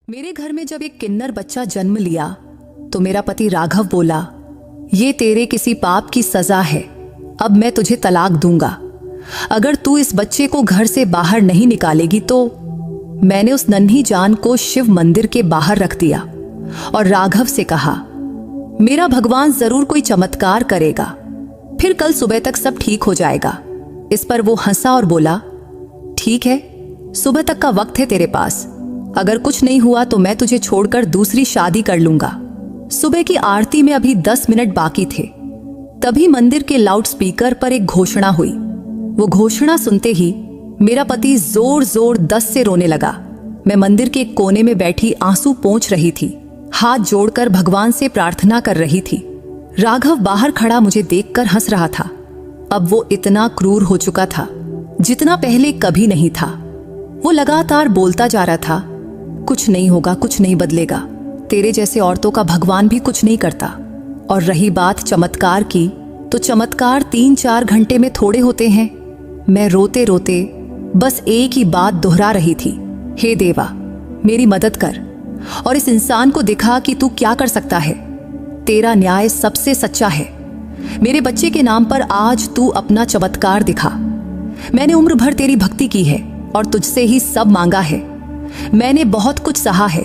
मेरे घर में जब एक किन्नर बच्चा जन्म लिया तो मेरा पति राघव बोला, ये तेरे किसी पाप की सजा है, अब मैं तुझे तलाक दूंगा। अगर तू इस बच्चे को घर से बाहर नहीं निकालेगी तो। मैंने उस नन्ही जान को शिव मंदिर के बाहर रख दिया और राघव से कहा, मेरा भगवान जरूर कोई चमत्कार करेगा, फिर कल सुबह तक सब ठीक हो जाएगा। इस पर वो हंसा और बोला, ठीक है, सुबह तक का वक्त है तेरे पास, अगर कुछ नहीं हुआ तो मैं तुझे छोड़कर दूसरी शादी कर लूंगा। सुबह की आरती में अभी 10 मिनट बाकी थे, तभी मंदिर के लाउडस्पीकर पर एक घोषणा हुई। वो घोषणा सुनते ही मेरा पति जोर जोर 10 से रोने लगा। मैं मंदिर के एक कोने में बैठी आंसू पोंछ रही थी, हाथ जोड़कर भगवान से प्रार्थना कर रही थी। राघव बाहर खड़ा मुझे देखकर हंस रहा था। अब वो इतना क्रूर हो चुका था जितना पहले कभी नहीं था। वो लगातार बोलता जा रहा था, कुछ नहीं होगा, कुछ नहीं बदलेगा, तेरे जैसे औरतों का भगवान भी कुछ नहीं करता। और रही बात चमत्कार की, तो चमत्कार 3-4 घंटे में थोड़े होते हैं। मैं रोते रोते बस एक ही बात दोहरा रही थी, हे देवा, मेरी मदद कर और इस इंसान को दिखा कि तू क्या कर सकता है। तेरा न्याय सबसे सच्चा है। मेरे बच्चे के नाम पर आज तू अपना चमत्कार दिखा। मैंने उम्र भर तेरी भक्ति की है और तुझसे ही सब मांगा है। मैंने बहुत कुछ सहा है,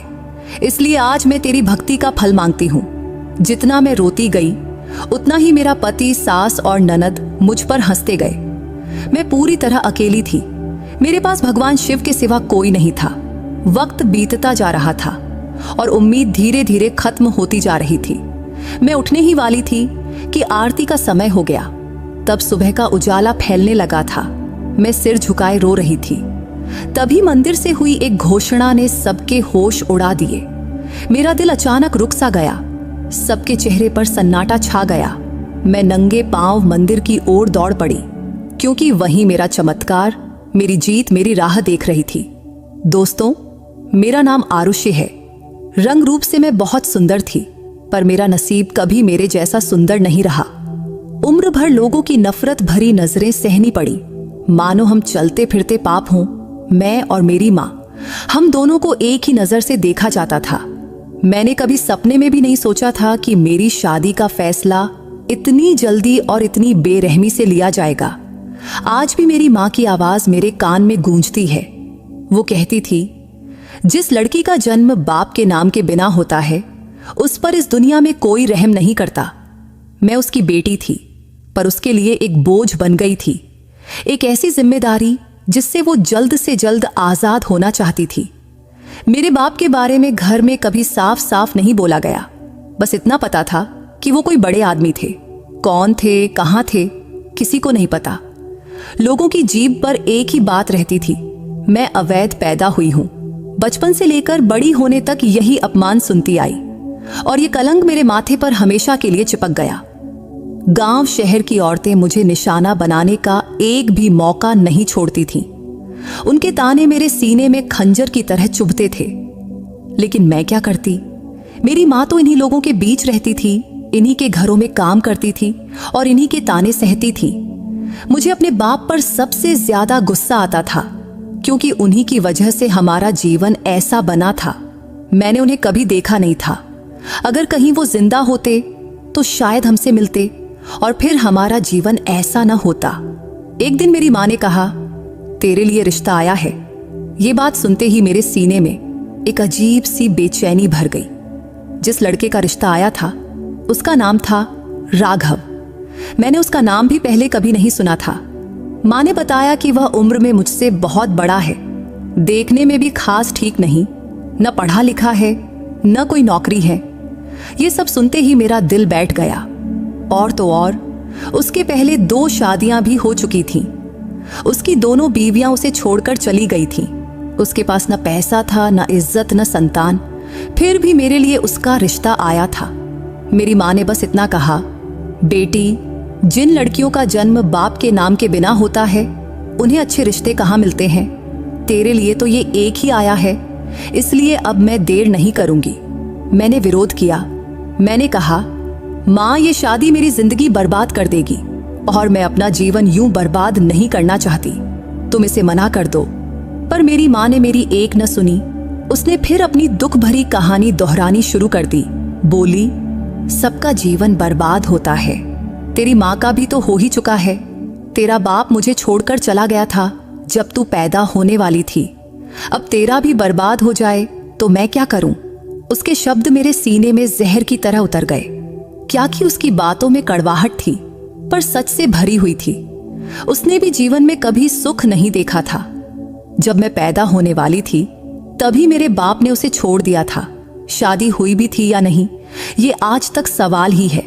इसलिए आज मैं तेरी भक्ति का फल मांगती हूँ। जितना मैं रोती गई उतना ही मेरा पति, सास और ननद मुझ पर हंसते गए। मैं पूरी तरह अकेली थी। मेरे पास भगवान शिव के सिवा कोई नहीं था। वक्त बीतता जा रहा था और उम्मीद धीरे धीरे खत्म होती जा रही थी। मैं उठने ही वाली थी कि आरती का समय हो गया। तब सुबह का उजाला फैलने लगा था। मैं सिर झुकाए रो रही थी। तभी मंदिर से हुई एक घोषणा ने सबके होश उड़ा दिए। मेरा दिल अचानक रुक सा गया। सबके चेहरे पर सन्नाटा छा गया। मैं नंगे पांव मंदिर की ओर दौड़ पड़ी, क्योंकि वहीं मेरा चमत्कार, मेरी जीत, मेरी राह देख रही थी। दोस्तों, मेरा नाम आरुषि है। रंग रूप से मैं बहुत सुंदर थी, पर मेरा नसीब कभी मेरे जैसा सुंदर नहीं रहा। उम्र भर लोगों की नफरत भरी नजरें सहनी पड़ी, मानो हम चलते फिरते पाप हों। मैं और मेरी माँ, हम दोनों को एक ही नजर से देखा जाता था। मैंने कभी सपने में भी नहीं सोचा था कि मेरी शादी का फैसला इतनी जल्दी और इतनी बेरहमी से लिया जाएगा। आज भी मेरी माँ की आवाज मेरे कान में गूंजती है। वो कहती थी, जिस लड़की का जन्म बाप के नाम के बिना होता है, उस पर इस दुनिया में कोई रहम नहीं करता। मैं उसकी बेटी थी, पर उसके लिए एक बोझ बन गई थी, एक ऐसी जिम्मेदारी जिससे वो जल्द से जल्द आजाद होना चाहती थी। मेरे बाप के बारे में घर में कभी साफ साफ नहीं बोला गया। बस इतना पता था कि वो कोई बड़े आदमी थे। कौन थे, कहाँ थे, किसी को नहीं पता। लोगों की जीभ पर एक ही बात रहती थी, मैं अवैध पैदा हुई हूं। बचपन से लेकर बड़ी होने तक यही अपमान सुनती आई और ये कलंक मेरे माथे पर हमेशा के लिए चिपक गया। गांव शहर की औरतें मुझे निशाना बनाने का एक भी मौका नहीं छोड़ती थीं। उनके ताने मेरे सीने में खंजर की तरह चुभते थे। लेकिन मैं क्या करती? मेरी माँ तो इन्हीं लोगों के बीच रहती थी, इन्हीं के घरों में काम करती थी और इन्हीं के ताने सहती थी। मुझे अपने बाप पर सबसे ज्यादा गुस्सा आता था, क्योंकि उन्हीं की वजह से हमारा जीवन ऐसा बना था। मैंने उन्हें कभी देखा नहीं था। अगर कहीं वो जिंदा होते तो शायद हमसे मिलते और फिर हमारा जीवन ऐसा न होता। एक दिन मेरी माँ ने कहा, तेरे लिए रिश्ता आया है। ये बात सुनते ही मेरे सीने में एक अजीब सी बेचैनी भर गई। जिस लड़के का रिश्ता आया था उसका नाम था राघव। मैंने उसका नाम भी पहले कभी नहीं सुना था। माँ ने बताया कि वह उम्र में मुझसे बहुत बड़ा है, देखने में भी खास ठीक नहीं, न पढ़ा लिखा है न कोई नौकरी है। ये सब सुनते ही मेरा दिल बैठ गया। और तो और, उसके पहले 2 शादियां भी हो चुकी थीं। उसकी दोनों बीवियां उसे छोड़कर चली गई थीं। उसके पास न पैसा था, न इज्जत, न संतान, फिर भी मेरे लिए उसका रिश्ता आया था। मेरी माँ ने बस इतना कहा, बेटी, जिन लड़कियों का जन्म बाप के नाम के बिना होता है उन्हें अच्छे रिश्ते कहाँ मिलते हैं। तेरे लिए तो ये एक ही आया है, इसलिए अब मैं देर नहीं करूंगी। मैंने विरोध किया। मैंने कहा, माँ, ये शादी मेरी जिंदगी बर्बाद कर देगी और मैं अपना जीवन यूं बर्बाद नहीं करना चाहती। तुम इसे मना कर दो। पर मेरी माँ ने मेरी एक न सुनी। उसने फिर अपनी दुख भरी कहानी दोहरानी शुरू कर दी। बोली, सबका जीवन बर्बाद होता है, तेरी माँ का भी तो हो ही चुका है। तेरा बाप मुझे छोड़कर चला गया था जब तू पैदा होने वाली थी। अब तेरा भी बर्बाद हो जाए तो मैं क्या करूं? उसके शब्द मेरे सीने में जहर की तरह उतर गए। क्या कि उसकी बातों में कड़वाहट थी, पर सच से भरी हुई थी। उसने भी जीवन में कभी सुख नहीं देखा था। जब मैं पैदा होने वाली थी तभी मेरे बाप ने उसे छोड़ दिया था। शादी हुई भी थी या नहीं, ये आज तक सवाल ही है।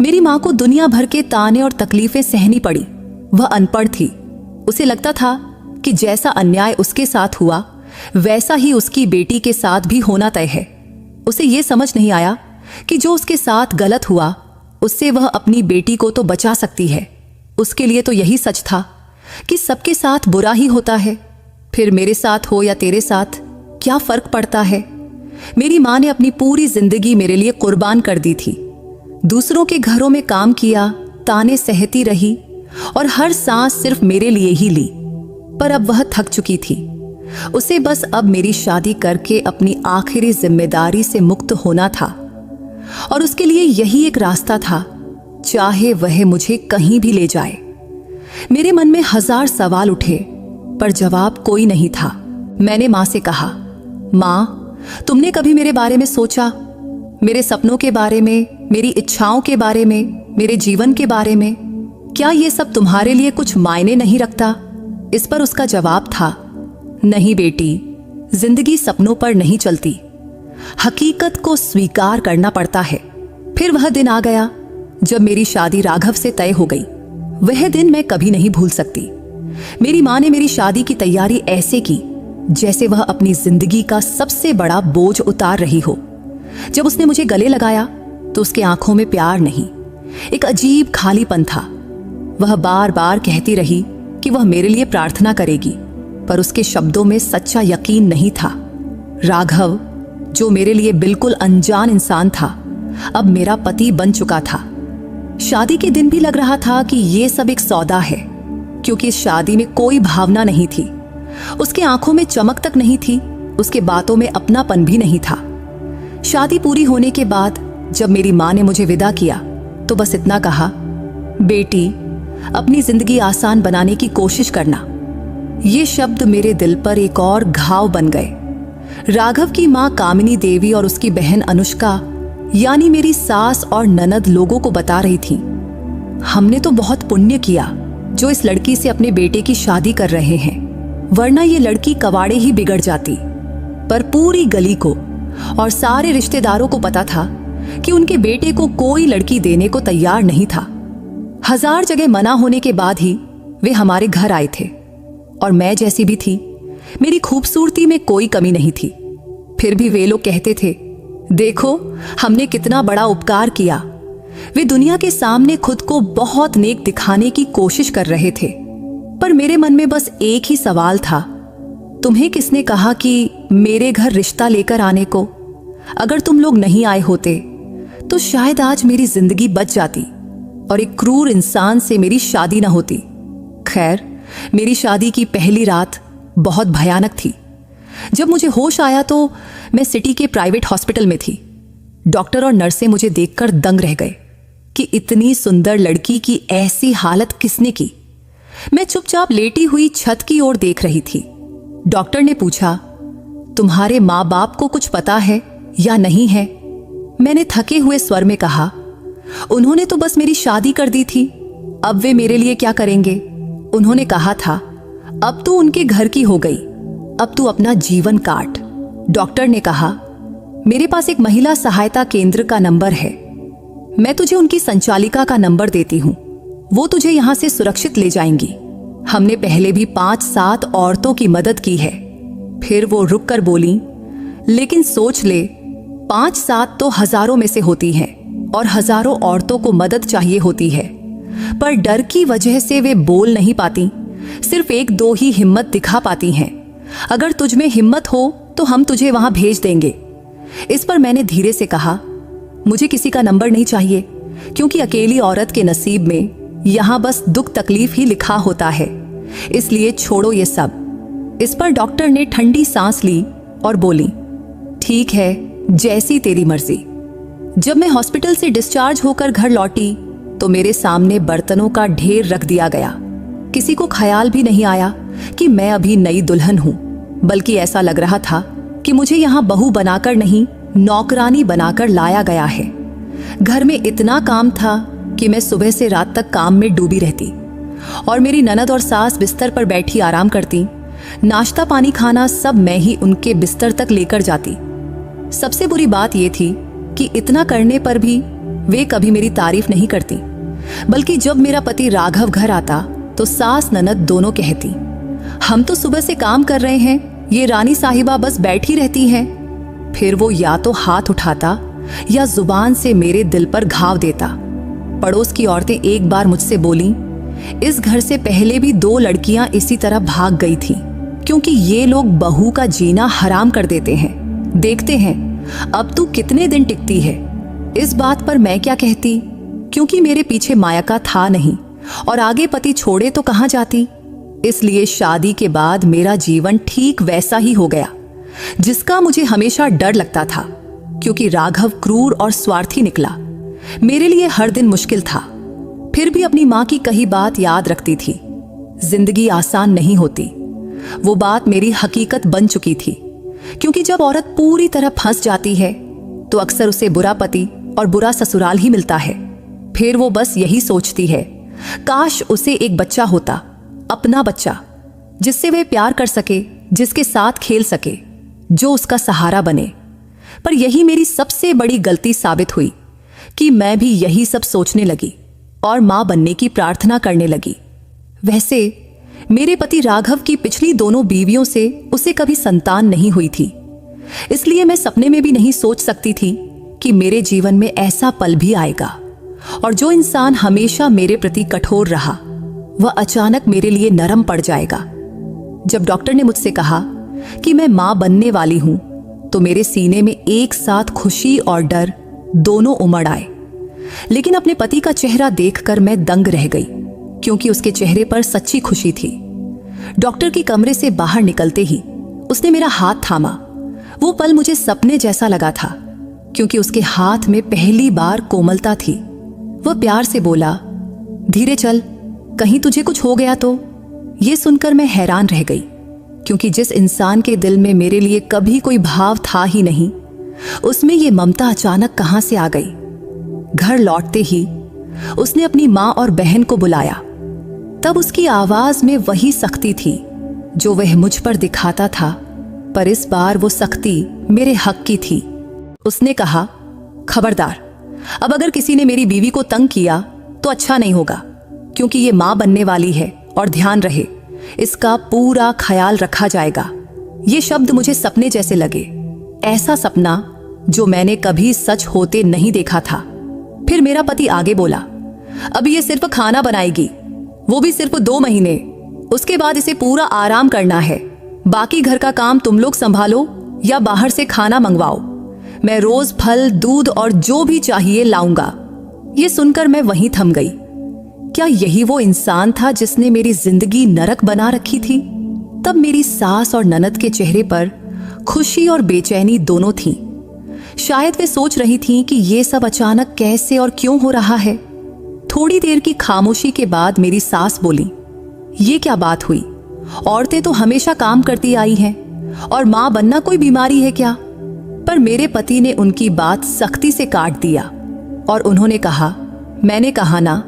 मेरी माँ को दुनिया भर के ताने और तकलीफें सहनी पड़ी। वह अनपढ़ थी। उसे लगता था कि जैसा अन्याय उसके साथ हुआ वैसा ही उसकी बेटी के साथ भी होना तय है। उसे ये समझ नहीं आया कि जो उसके साथ गलत हुआ उससे वह अपनी बेटी को तो बचा सकती है। उसके लिए तो यही सच था कि सबके साथ बुरा ही होता है, फिर मेरे साथ हो या तेरे साथ क्या फर्क पड़ता है। मेरी माँ ने अपनी पूरी जिंदगी मेरे लिए कुर्बान कर दी थी। दूसरों के घरों में काम किया, ताने सहती रही और हर सांस सिर्फ मेरे लिए ही ली। पर अब वह थक चुकी थी। उसे बस अब मेरी शादी करके अपनी आखिरी जिम्मेदारी से मुक्त होना था और उसके लिए यही एक रास्ता था, चाहे वह मुझे कहीं भी ले जाए। मेरे मन में 1000 सवाल उठे पर जवाब कोई नहीं था। मैंने माँ से कहा, माँ, तुमने कभी मेरे बारे में सोचा? मेरे सपनों के बारे में, मेरी इच्छाओं के बारे में, मेरे जीवन के बारे में? क्या ये सब तुम्हारे लिए कुछ मायने नहीं रखता? इस पर उसका जवाब था, नहीं बेटी, जिंदगी सपनों पर नहीं चलती, हकीकत को स्वीकार करना पड़ता है। फिर वह दिन आ गया जब मेरी शादी राघव से तय हो गई। वह दिन मैं कभी नहीं भूल सकती। मेरी माँ ने मेरी शादी की तैयारी ऐसे की जैसे वह अपनी जिंदगी का सबसे बड़ा बोझ उतार रही हो। जब उसने मुझे गले लगाया तो उसके आंखों में प्यार नहीं, एक अजीब खालीपन था। वह बार बार कहती रही कि वह मेरे लिए प्रार्थना करेगी, पर उसके शब्दों में सच्चा यकीन नहीं था। राघव, जो मेरे लिए बिल्कुल अनजान इंसान था, अब मेरा पति बन चुका था। शादी के दिन भी लग रहा था कि ये सब एक सौदा है, क्योंकि इस शादी में कोई भावना नहीं थी। उसकी आंखों में चमक तक नहीं थी, उसके बातों में अपनापन भी नहीं था। शादी पूरी होने के बाद जब मेरी माँ ने मुझे विदा किया तो बस इतना कहा, बेटी, अपनी जिंदगी आसान बनाने की कोशिश करना। ये शब्द मेरे दिल पर एक और घाव बन गए। राघव की माँ कामिनी देवी और उसकी बहन अनुष्का, यानी मेरी सास और ननद, लोगों को बता रही थी, हमने तो बहुत पुण्य किया जो इस लड़की से अपने बेटे की शादी कर रहे हैं, वरना ये लड़की कवाड़े ही बिगड़ जाती। पर पूरी गली को और सारे रिश्तेदारों को पता था कि उनके बेटे को कोई लड़की देने को तैयार नहीं था। 1000 जगह मना होने के बाद ही वे हमारे घर आए थे और मैं जैसी भी थी, मेरी खूबसूरती में कोई कमी नहीं थी। फिर भी वे लोग कहते थे, देखो हमने कितना बड़ा उपकार किया। वे दुनिया के सामने खुद को बहुत नेक दिखाने की कोशिश कर रहे थे। पर मेरे मन में बस एक ही सवाल था, तुम्हें किसने कहा कि मेरे घर रिश्ता लेकर आने को? अगर तुम लोग नहीं आए होते तो शायद आज मेरी जिंदगी बच जाती और एक क्रूर इंसान से मेरी शादी न होती। खैर, मेरी शादी की पहली रात बहुत भयानक थी। जब मुझे होश आया तो मैं सिटी के प्राइवेट हॉस्पिटल में थी। डॉक्टर और नर्सें मुझे देखकर दंग रह गए कि इतनी सुंदर लड़की की ऐसी हालत किसने की। मैं चुपचाप लेटी हुई छत की ओर देख रही थी। डॉक्टर ने पूछा, तुम्हारे माँ बाप को कुछ पता है या नहीं है? मैंने थके हुए स्वर में कहा, उन्होंने तो बस मेरी शादी कर दी थी, अब वे मेरे लिए क्या करेंगे? उन्होंने कहा था, अब तू उनके घर की हो गई, अब तू अपना जीवन काट। डॉक्टर ने कहा, मेरे पास एक महिला सहायता केंद्र का नंबर है, मैं तुझे उनकी संचालिका का नंबर देती हूँ, वो तुझे यहाँ से सुरक्षित ले जाएंगी। हमने पहले भी 5-7 औरतों की मदद की है। फिर वो रुक कर बोली, लेकिन सोच ले, 5-7 तो हजारों में से होती हैं और हजारों औरतों को मदद चाहिए होती है, पर डर की वजह से वे बोल नहीं पाती, सिर्फ 1-2 ही हिम्मत दिखा पाती हैं। अगर तुझ में हिम्मत हो तो हम तुझे वहां भेज देंगे। इस पर मैंने धीरे से कहा, मुझे किसी का नंबर नहीं चाहिए, क्योंकि अकेली औरत के नसीब में यहाँ बस दुख तकलीफ ही लिखा होता है, इसलिए छोड़ो ये सब। इस पर डॉक्टर ने ठंडी सांस ली और बोली, ठीक है, जैसी तेरी मर्जी। जब मैं हॉस्पिटल से डिस्चार्ज होकर घर लौटी तो मेरे सामने बर्तनों का ढेर रख दिया गया। किसी को ख्याल भी नहीं आया कि मैं अभी नई दुल्हन हूं, बल्कि ऐसा लग रहा था कि मुझे यहाँ बहू बनाकर नहीं, नौकरानी बनाकर लाया गया है। घर में इतना काम था कि मैं सुबह से रात तक काम में डूबी रहती और मेरी ननद और सास बिस्तर पर बैठी आराम करती। नाश्ता पानी खाना सब मैं ही उनके बिस्तर तक लेकर जाती। सबसे बुरी बात यह थी कि इतना करने पर भी वे कभी मेरी तारीफ नहीं करती, बल्कि जब मेरा पति राघव घर आता तो सास ननद दोनों कहती, हम तो सुबह से काम कर रहे हैं, ये रानी साहिबा बस बैठी रहती हैं। फिर वो या तो हाथ उठाता या जुबान से मेरे दिल पर घाव देता। पड़ोस की औरतें एक बार मुझसे बोली, इस घर से पहले भी 2 लड़कियां इसी तरह भाग गई थीं, क्योंकि ये लोग बहू का जीना हराम कर देते हैं। देखते हैं अब तू कितने दिन टिकती है। इस बात पर मैं क्या कहती, क्योंकि मेरे पीछे मायका था नहीं और आगे पति छोड़े तो कहां जाती। इसलिए शादी के बाद मेरा जीवन ठीक वैसा ही हो गया जिसका मुझे हमेशा डर लगता था, क्योंकि राघव क्रूर और स्वार्थी निकला। मेरे लिए हर दिन मुश्किल था, फिर भी अपनी मां की कही बात याद रखती थी। जिंदगी आसान नहीं होती, वो बात मेरी हकीकत बन चुकी थी, क्योंकि जब औरत पूरी तरह फंस जाती है तो अक्सर उसे बुरा पति और बुरा ससुराल ही मिलता है। फिर वो बस यही सोचती है, काश उसे एक बच्चा होता, अपना बच्चा, जिससे वह प्यार कर सके, जिसके साथ खेल सके, जो उसका सहारा बने। पर यही मेरी सबसे बड़ी गलती साबित हुई कि मैं भी यही सब सोचने लगी और मां बनने की प्रार्थना करने लगी। वैसे मेरे पति राघव की पिछली 2 बीवियों से उसे कभी संतान नहीं हुई थी, इसलिए मैं सपने में भी नहीं सोच सकती थी कि मेरे जीवन में ऐसा पल भी आएगा और जो इंसान हमेशा मेरे प्रति कठोर रहा वह अचानक मेरे लिए नरम पड़ जाएगा। जब डॉक्टर ने मुझसे कहा कि मैं मां बनने वाली हूं तो मेरे सीने में एक साथ खुशी और डर दोनों उमड़ आए। लेकिन अपने पति का चेहरा देखकर मैं दंग रह गई, क्योंकि उसके चेहरे पर सच्ची खुशी थी। डॉक्टर के कमरे से बाहर निकलते ही उसने मेरा हाथ थामा। वो पल मुझे सपने जैसा लगा था, क्योंकि उसके हाथ में पहली बार कोमलता थी। वह प्यार से बोला, धीरे चल, कहीं तुझे कुछ हो गया तो। ये सुनकर मैं हैरान रह गई, क्योंकि जिस इंसान के दिल में मेरे लिए कभी कोई भाव था ही नहीं, उसमें ये ममता अचानक कहां से आ गई। घर लौटते ही उसने अपनी मां और बहन को बुलाया। तब उसकी आवाज में वही सख्ती थी जो वह मुझ पर दिखाता था, पर इस बार वो सख्ती मेरे हक की थी। उसने कहा, खबरदार, अब अगर किसी ने मेरी बीवी को तंग किया तो अच्छा नहीं होगा, क्योंकि ये मां बनने वाली है और ध्यान रहे, इसका पूरा ख्याल रखा जाएगा। ये शब्द मुझे सपने जैसे लगे, ऐसा सपना जो मैंने कभी सच होते नहीं देखा था। फिर मेरा पति आगे बोला, अब ये सिर्फ खाना बनाएगी, वो भी सिर्फ 2 महीने, उसके बाद इसे पूरा आराम करना है। बाकी घर का काम तुम लोग संभालो या बाहर से खाना मंगवाओ। मैं रोज फल, दूध और जो भी चाहिए लाऊंगा। ये सुनकर मैं वहीं थम गई। क्या यही वो इंसान था जिसने मेरी जिंदगी नरक बना रखी थी? तब मेरी सास और ननद के चेहरे पर खुशी और बेचैनी दोनों थीं। शायद वे सोच रही थीं कि ये सब अचानक कैसे और क्यों हो रहा है। थोड़ी देर की खामोशी के बाद मेरी सास बोली, ये क्या बात हुई? औरतें तो हमेशा काम करती आई हैं, और मां बनना कोई बीमारी है क्या? पर मेरे पति ने उनकी बात सख्ती से काट दिया और उन्होंने कहा, मैंने कहा ना,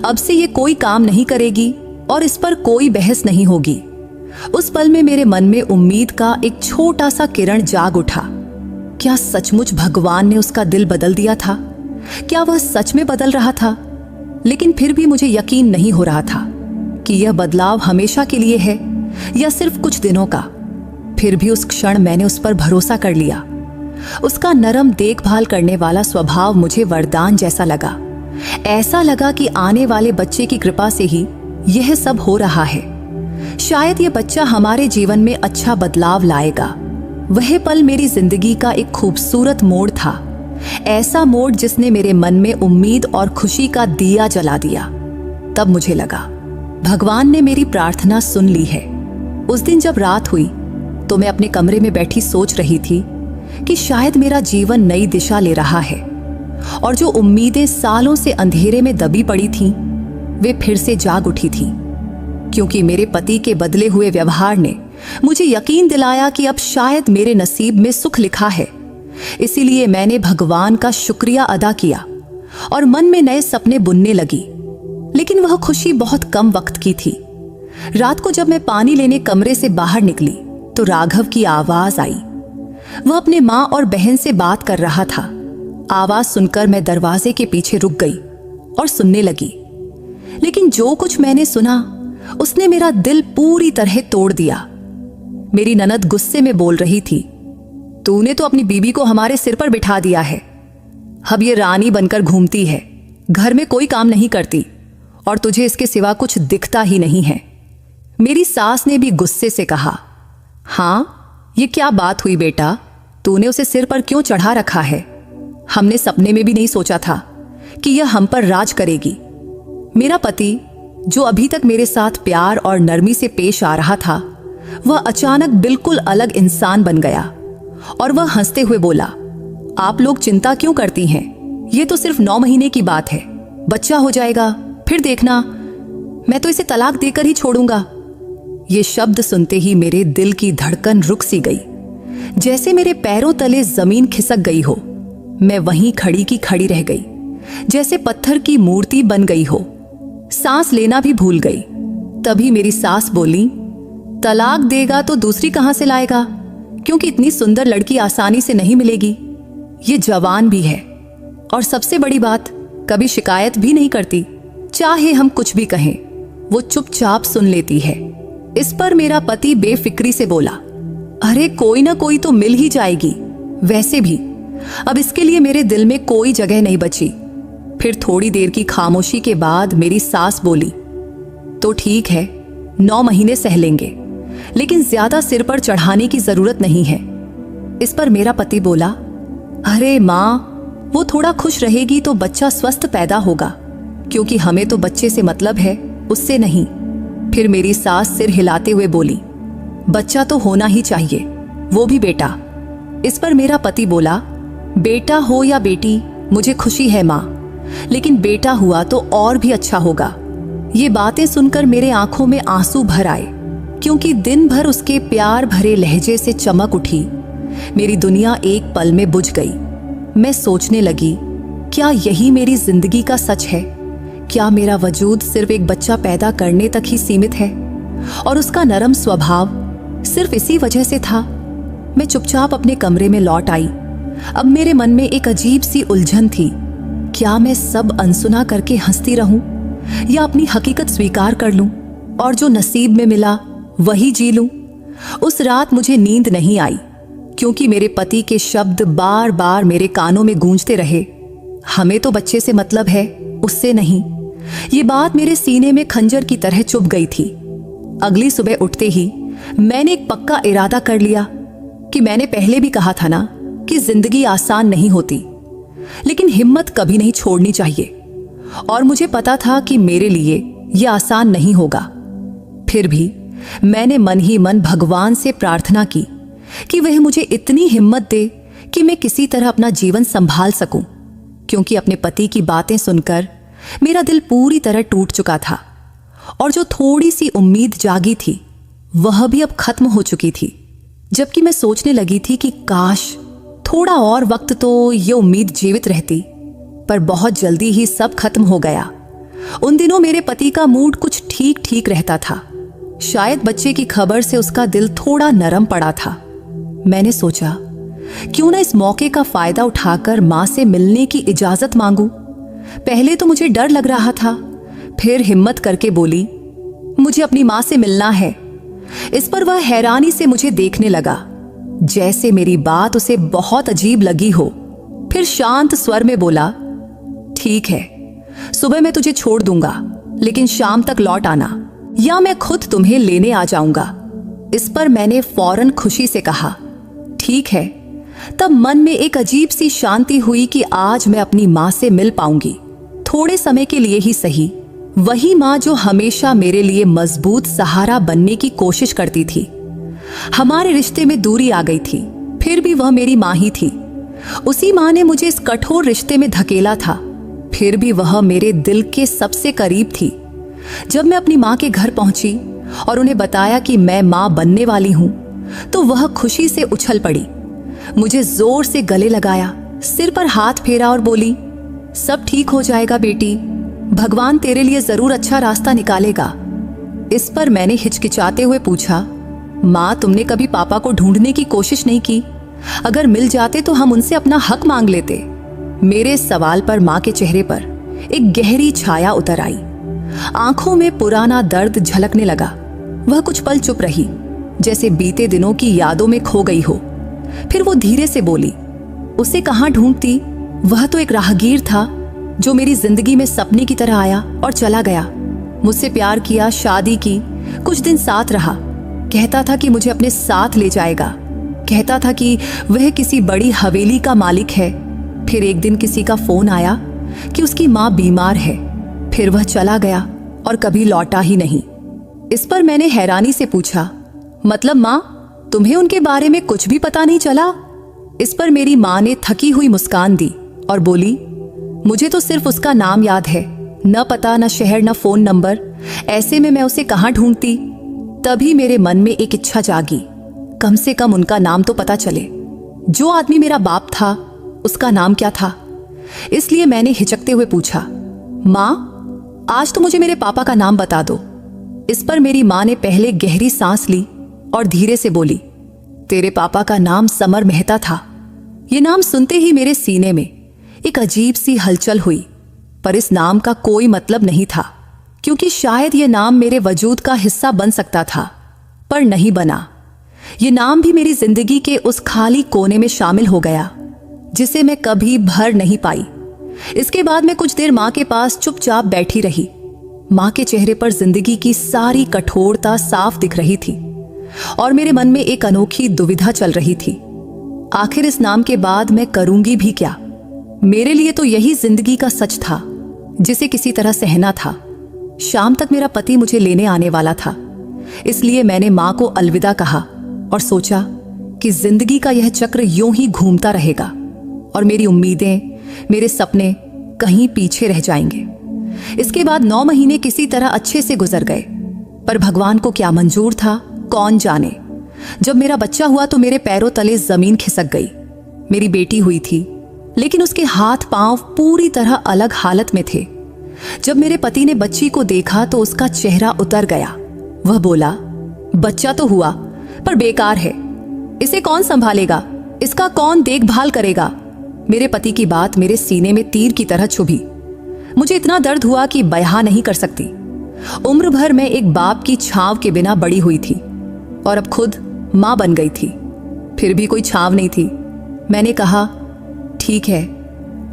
अब से ये कोई काम नहीं करेगी और इस पर कोई बहस नहीं होगी। उस पल में मेरे मन में उम्मीद का एक छोटा सा किरण जाग उठा। क्या सचमुच भगवान ने उसका दिल बदल दिया था? क्या वह सच में बदल रहा था? लेकिन फिर भी मुझे यकीन नहीं हो रहा था कि यह बदलाव हमेशा के लिए है या सिर्फ कुछ दिनों का। फिर भी उस क्षण मैंने उस पर भरोसा कर लिया। उसका नरम देखभाल करने वाला स्वभाव मुझे वरदान जैसा लगा। ऐसा लगा कि आने वाले बच्चे की कृपा से ही यह सब हो रहा है। शायद यह बच्चा हमारे जीवन में अच्छा बदलाव लाएगा। वह पल मेरी जिंदगी का एक खूबसूरत मोड़ था, ऐसा मोड़ जिसने मेरे मन में उम्मीद और खुशी का दिया जला दिया। तब मुझे लगा, भगवान ने मेरी प्रार्थना सुन ली है। उस दिन जब रात हुई तो मैं अपने कमरे में बैठी सोच रही थी कि शायद मेरा जीवन नई दिशा ले रहा है और जो उम्मीदें सालों से अंधेरे में दबी पड़ी थीं, वे फिर से जाग उठी थीं, क्योंकि मेरे पति के बदले हुए व्यवहार ने मुझे यकीन दिलाया कि अब शायद मेरे नसीब में सुख लिखा है। इसीलिए मैंने भगवान का शुक्रिया अदा किया और मन में नए सपने बुनने लगी। लेकिन वह खुशी बहुत कम वक्त की थी। रात को जब मैं पानी लेने कमरे से बाहर निकली तो राघव की आवाज आई। वह अपने माँ और बहन से बात कर रहा था। आवाज सुनकर मैं दरवाजे के पीछे रुक गई और सुनने लगी। लेकिन जो कुछ मैंने सुना उसने मेरा दिल पूरी तरह तोड़ दिया। मेरी ननद गुस्से में बोल रही थी, तूने तो अपनी बीबी को हमारे सिर पर बिठा दिया है। अब ये रानी बनकर घूमती है, घर में कोई काम नहीं करती और तुझे इसके सिवा कुछ दिखता ही नहीं है। मेरी सास ने भी गुस्से से कहा, हाँ, ये क्या बात हुई बेटा, तूने उसे सिर पर क्यों चढ़ा रखा है? हमने सपने में भी नहीं सोचा था कि यह हम पर राज करेगी। मेरा पति, जो अभी तक मेरे साथ प्यार और नरमी से पेश आ रहा था, वह अचानक बिल्कुल अलग इंसान बन गया और वह हंसते हुए बोला, आप लोग चिंता क्यों करती हैं? ये तो सिर्फ 9 महीने की बात है, बच्चा हो जाएगा, फिर देखना, मैं तो इसे तलाक देकर ही छोड़ूंगा। ये शब्द सुनते ही मेरे दिल की धड़कन रुक सी गई, जैसे मेरे पैरों तले जमीन खिसक गई हो। मैं वहीं खड़ी की खड़ी रह गई, जैसे पत्थर की मूर्ति बन गई हो। सांस लेना भी भूल गई। तभी मेरी सास बोली, तलाक देगा तो दूसरी कहां से लाएगा, क्योंकि इतनी सुंदर लड़की आसानी से नहीं मिलेगी। ये जवान भी है और सबसे बड़ी बात, कभी शिकायत भी नहीं करती। चाहे हम कुछ भी कहें, वो चुपचाप सुन लेती है। इस पर मेरा पति बेफिक्री से बोला, अरे कोई ना कोई तो मिल ही जाएगी। वैसे भी अब इसके लिए मेरे दिल में कोई जगह नहीं बची। फिर थोड़ी देर की खामोशी के बाद मेरी सास बोली, तो ठीक है, 9 महीने सह लेंगे, लेकिन ज्यादा सिर पर चढ़ाने की जरूरत नहीं है। इस पर मेरा पति बोला, अरे माँ, वो थोड़ा खुश रहेगी तो बच्चा स्वस्थ पैदा होगा, क्योंकि हमें तो बच्चे से मतलब है, उससे नहीं। फिर मेरी सास सिर हिलाते हुए बोली, बच्चा तो होना ही चाहिए, वो भी बेटा। इस पर मेरा पति बोला, बेटा हो या बेटी, मुझे खुशी है माँ, लेकिन बेटा हुआ तो और भी अच्छा होगा। ये बातें सुनकर मेरे आंखों में आंसू भर आए, क्योंकि दिन भर उसके प्यार भरे लहजे से चमक उठी। मेरी दुनिया एक पल में बुझ गई। मैं सोचने लगी, क्या यही मेरी जिंदगी का सच है? क्या मेरा वजूद सिर्फ एक बच्चा पैदा करने तक ही सीमित है और उसका नरम स्वभाव सिर्फ इसी वजह से था? मैं चुपचाप अपने कमरे में लौट आई। अब मेरे मन में एक अजीब सी उलझन थी। क्या मैं सब अनसुना करके हंसती रहूं या अपनी हकीकत स्वीकार कर लूं और जो नसीब में मिला वही जी लूं? उस रात मुझे नींद नहीं आई, क्योंकि मेरे पति के शब्द बार बार मेरे कानों में गूंजते रहे, हमें तो बच्चे से मतलब है, उससे नहीं। ये बात मेरे सीने में खंजर की तरह चुभ गई थी। अगली सुबह उठते ही मैंने एक पक्का इरादा कर लिया कि मैंने पहले भी कहा था ना कि जिंदगी आसान नहीं होती, लेकिन हिम्मत कभी नहीं छोड़नी चाहिए। और मुझे पता था कि मेरे लिए यह आसान नहीं होगा। फिर भी मैंने मन ही मन भगवान से प्रार्थना की कि वह मुझे इतनी हिम्मत दे कि मैं किसी तरह अपना जीवन संभाल सकूं, क्योंकि अपने पति की बातें सुनकर मेरा दिल पूरी तरह टूट चुका था और जो थोड़ी सी उम्मीद जागी थी वह भी अब खत्म हो चुकी थी। जबकि मैं सोचने लगी थी कि काश थोड़ा और वक्त तो ये उम्मीद जीवित रहती, पर बहुत जल्दी ही सब खत्म हो गया। उन दिनों मेरे पति का मूड कुछ ठीक ठीक रहता था। शायद बच्चे की खबर से उसका दिल थोड़ा नरम पड़ा था। मैंने सोचा, क्यों ना इस मौके का फायदा उठाकर मां से मिलने की इजाजत मांगूं। पहले तो मुझे डर लग रहा था, फिर हिम्मत करके बोली, मुझे अपनी मां से मिलना है। इस पर वह हैरानी से मुझे देखने लगा, जैसे मेरी बात उसे बहुत अजीब लगी हो। फिर शांत स्वर में बोला, ठीक है, सुबह मैं तुझे छोड़ दूंगा, लेकिन शाम तक लौट आना, या मैं खुद तुम्हें लेने आ जाऊंगा। इस पर मैंने फौरन खुशी से कहा, ठीक है। तब मन में एक अजीब सी शांति हुई कि आज मैं अपनी मां से मिल पाऊंगी, थोड़े समय के लिए ही सही। वही मां जो हमेशा मेरे लिए मजबूत सहारा बनने की कोशिश करती थी। हमारे रिश्ते में दूरी आ गई थी, फिर भी वह मेरी माँ ही थी। उसी माँ ने मुझे इस कठोर रिश्ते में धकेला था, फिर भी वह मेरे दिल के सबसे करीब थी। जब मैं अपनी माँ के घर पहुंची और उन्हें बताया कि मैं माँ बनने वाली हूं, तो वह खुशी से उछल पड़ी, मुझे जोर से गले लगाया, सिर पर हाथ फेरा और बोली, सब ठीक हो जाएगा बेटी, भगवान तेरे लिए जरूर अच्छा रास्ता निकालेगा। इस पर मैंने हिचकिचाते हुए पूछा, माँ तुमने कभी पापा को ढूंढने की कोशिश नहीं की? अगर मिल जाते तो हम उनसे अपना हक मांग लेते। मेरे सवाल पर माँ के चेहरे पर एक गहरी छाया उतर आई, आंखों में पुराना दर्द झलकने लगा। वह कुछ पल चुप रही, जैसे बीते दिनों की यादों में खो गई हो। फिर वो धीरे से बोली, उसे कहाँ ढूंढती, वह तो एक राहगीर था जो मेरी जिंदगी में सपने की तरह आया और चला गया। मुझसे प्यार किया, शादी की, कुछ दिन साथ रहा, कहता था कि मुझे अपने साथ ले जाएगा, कहता था कि वह किसी बड़ी हवेली का मालिक है। फिर एक दिन किसी का फोन आया कि उसकी माँ बीमार है, फिर वह चला गया और कभी लौटा ही नहीं। इस पर मैंने हैरानी से पूछा, मतलब माँ तुम्हें उनके बारे में कुछ भी पता नहीं चला? इस पर मेरी माँ ने थकी हुई मुस्कान दी और बोली, मुझे तो सिर्फ उसका नाम याद है, न पता, न शहर, न फोन नंबर। ऐसे में मैं उसे कहाँ ढूंढती? तभी मेरे मन में एक इच्छा जागी, कम से कम उनका नाम तो पता चले। जो आदमी मेरा बाप था उसका नाम क्या था? इसलिए मैंने हिचकते हुए पूछा, माँ आज तो मुझे मेरे पापा का नाम बता दो। इस पर मेरी माँ ने पहले गहरी सांस ली और धीरे से बोली, तेरे पापा का नाम समर मेहता था। ये नाम सुनते ही मेरे सीने में एक अजीब सी हलचल हुई, पर इस नाम का कोई मतलब नहीं था, क्योंकि शायद ये नाम मेरे वजूद का हिस्सा बन सकता था, पर नहीं बना। ये नाम भी मेरी जिंदगी के उस खाली कोने में शामिल हो गया जिसे मैं कभी भर नहीं पाई। इसके बाद मैं कुछ देर माँ के पास चुपचाप बैठी रही। माँ के चेहरे पर जिंदगी की सारी कठोरता साफ दिख रही थी और मेरे मन में एक अनोखी दुविधा चल रही थी, आखिर इस नाम के बाद मैं करूंगी भी क्या? मेरे लिए तो यही जिंदगी का सच था जिसे किसी तरह सहना था। शाम तक मेरा पति मुझे लेने आने वाला था, इसलिए मैंने माँ को अलविदा कहा और सोचा कि जिंदगी का यह चक्र यूं ही घूमता रहेगा और मेरी उम्मीदें, मेरे सपने कहीं पीछे रह जाएंगे। इसके बाद 9 महीने किसी तरह अच्छे से गुजर गए, पर भगवान को क्या मंजूर था कौन जाने। जब मेरा बच्चा हुआ तो मेरे पैरों तले जमीन खिसक गई। मेरी बेटी हुई थी, लेकिन उसके हाथ पांव पूरी तरह अलग हालत में थे। जब मेरे पति ने बच्ची को देखा तो उसका चेहरा उतर गया। वह बोला, बच्चा तो हुआ पर बेकार है, इसे कौन संभालेगा, इसका कौन देखभाल करेगा? मेरे पति की बात मेरे सीने में तीर की तरह चुभी। मुझे इतना दर्द हुआ कि बयां नहीं कर सकती। उम्र भर मैं एक बाप की छांव के बिना बड़ी हुई थी और अब खुद मां बन गई थी, फिर भी कोई छांव नहीं थी। मैंने कहा, ठीक है,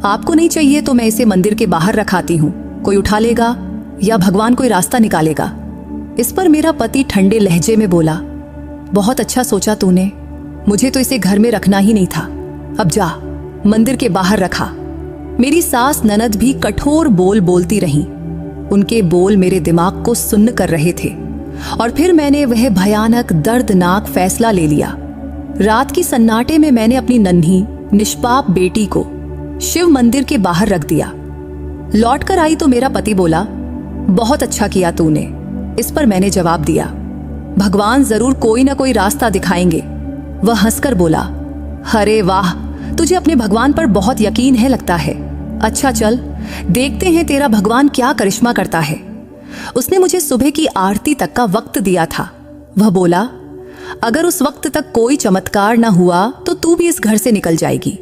आपको नहीं चाहिए तो मैं इसे मंदिर के बाहर रखाती हूं, कोई उठा लेगा या भगवान कोई रास्ता निकालेगा। इस पर मेरा पति ठंडे लहजे में बोला, बहुत अच्छा सोचा तूने, मुझे तो इसे घर में रखना ही नहीं था, अब जा मंदिर के बाहर रखा। मेरी सास ननद भी कठोर बोल बोलती रहीं। उनके बोल मेरे दिमाग को सुन्न कर रहे थे और फिर मैंने वह भयानक दर्दनाक फैसला ले लिया। रात की सन्नाटे में मैंने अपनी नन्ही निष्पाप बेटी को शिव मंदिर के बाहर रख दिया। लौटकर आई तो मेरा पति बोला, बहुत अच्छा किया तूने। इस पर मैंने जवाब दिया, भगवान जरूर कोई ना कोई रास्ता दिखाएंगे। वह हंसकर बोला, अरे वाह, तुझे अपने भगवान पर बहुत यकीन है लगता है। अच्छा चल देखते हैं तेरा भगवान क्या करिश्मा करता है। उसने मुझे सुबह की आरती तक का वक्त दिया था। वह बोला, अगर उस वक्त तक कोई चमत्कार न हुआ तो तू भी इस घर से निकल जाएगी।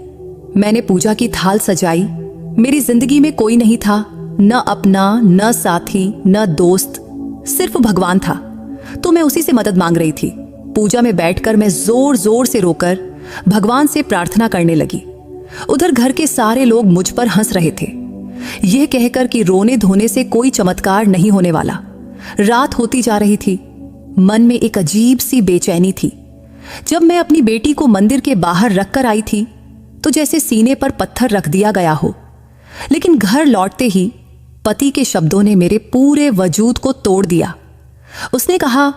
मैंने पूजा की थाल सजाई। मेरी जिंदगी में कोई नहीं था, न अपना, न साथी, न दोस्त, सिर्फ भगवान था। तो मैं उसी से मदद मांग रही थी। पूजा में बैठकर मैं जोर जोर से रोकर भगवान से प्रार्थना करने लगी। उधर घर के सारे लोग मुझ पर हंस रहे थे, यह कहकर कि रोने धोने से कोई चमत्कार नहीं होने वाला। रात होती जा रही थी, मन में एक अजीब सी बेचैनी थी। जब मैं अपनी बेटी को मंदिर के बाहर रखकर आई थी तो जैसे सीने पर पत्थर रख दिया गया हो। लेकिन घर लौटते ही पति के शब्दों ने मेरे पूरे वजूद को तोड़ दिया। उसने कहा,